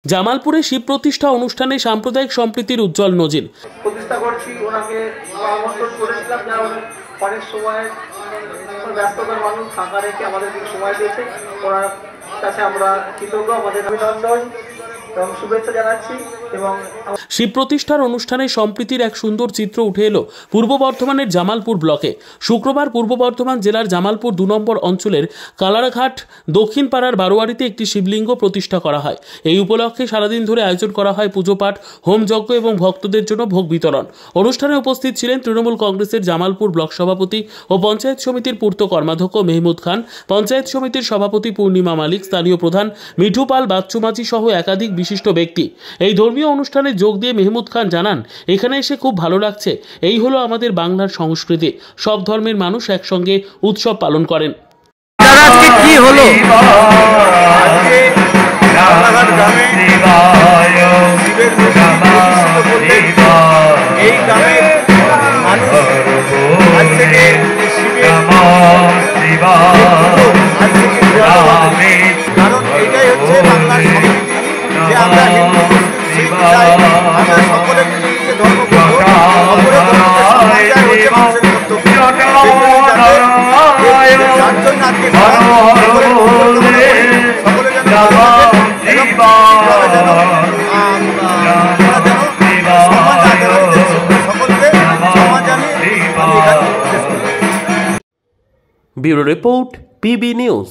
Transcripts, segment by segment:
জামালপুরে শিব প্রতিষ্ঠা অনুষ্ঠানে সাম্প্রদায়িক সম্প্রীতির উজ্জ্বল নজির। প্রতিষ্ঠা করছি, ওনাকে আমন্ত্রণ করেছিলাম, যা অনেক সময় ব্যস্ততার মানুষ ফাঁকা রেখে আমাদের সময় দিয়েছে, ওনার কাছে আমরা কৃতজ্ঞ। আমাদের অভিনন্দন এবং শুভেচ্ছা জানাচ্ছি। এবং শিব প্রতিষ্ঠার অনুষ্ঠানে সম্প্রীতির এক সুন্দর চিত্র উঠে এলো পূর্ব বর্ধমানের জামালপুর ব্লকে। শুক্রবার পূর্ব বর্ধমান জেলার জামালপুর 2 নম্বর অঞ্চলের কালারঘাট দক্ষিণ পাড়ার বারোয়ারিতে একটি শিবলিঙ্গ প্রতিষ্ঠা করা হয়। এই উপলক্ষে সারাদিন ধরে আয়োজন করা হয় পুজো পাঠ, হোমযজ্ঞ এবং ভক্তদের জন্য ভোগ বিতরণ। অনুষ্ঠানে উপস্থিত ছিলেন তৃণমূল কংগ্রেসের জামালপুর ব্লক সভাপতি ও পঞ্চায়েত সমিতির পূর্ত কর্মাধ্যক্ষ মেহমুদ খান, পঞ্চায়েত সমিতির সভাপতি পূর্ণিমা মালিক, স্থানীয় প্রধান মিঠু পাল, বাচ্চু মাঝি সহ একাধিক বিশিষ্ট ব্যক্তি। এই ধর্মীয় অনুষ্ঠানে যোগ দিয়ে মেহমুদ খান জানান, এখানে এসে খুব ভালো লাগছে। এই হলো আমাদের বাংলার সংস্কৃতি। সব ধর্মের মানুষ একসঙ্গে উৎসব পালন করেন। কি হলো এই গ্রামের মানুষ আজ থেকে কারণ এইটাই হচ্ছে বাংলার সংস্কৃতি, যে আমরা হিন্দু শিখ চাই, আমরা সকলে মিলে ধর্ম করবো, হচ্ছে মানুষের কর্তব্য। যার জন্য আজকে ব্যুরো রিপোর্ট, পিবি নিউজ।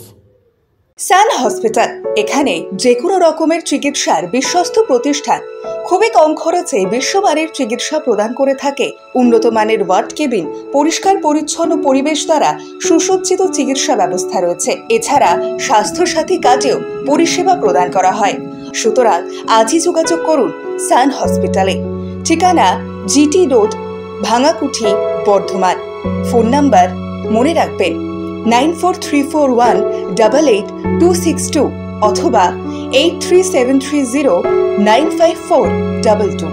সান হসপিটাল, এখানে যে কোনো রকমের চিকিৎসার বিশ্বস্ত প্রতিষ্ঠান। খুবই কম খরচে বিশ্বমানের চিকিৎসা প্রদান করে থাকে। উন্নত মানের ওয়ার্ড কেবিন, পরিষ্কার পরিচ্ছন্ন পরিবেশ দ্বারা সুসজ্জিত চিকিৎসা ব্যবস্থা রয়েছে। এছাড়া স্বাস্থ্যসাথী কাজেও পরিষেবা প্রদান করা হয়। সুতরাং আজই যোগাযোগ করুন সান হসপিটালে। ঠিকানা GT road, Bhangakuthi, Bardhaman. Phone number মনে রাখবেন 9434188262 অথবা 83730954222।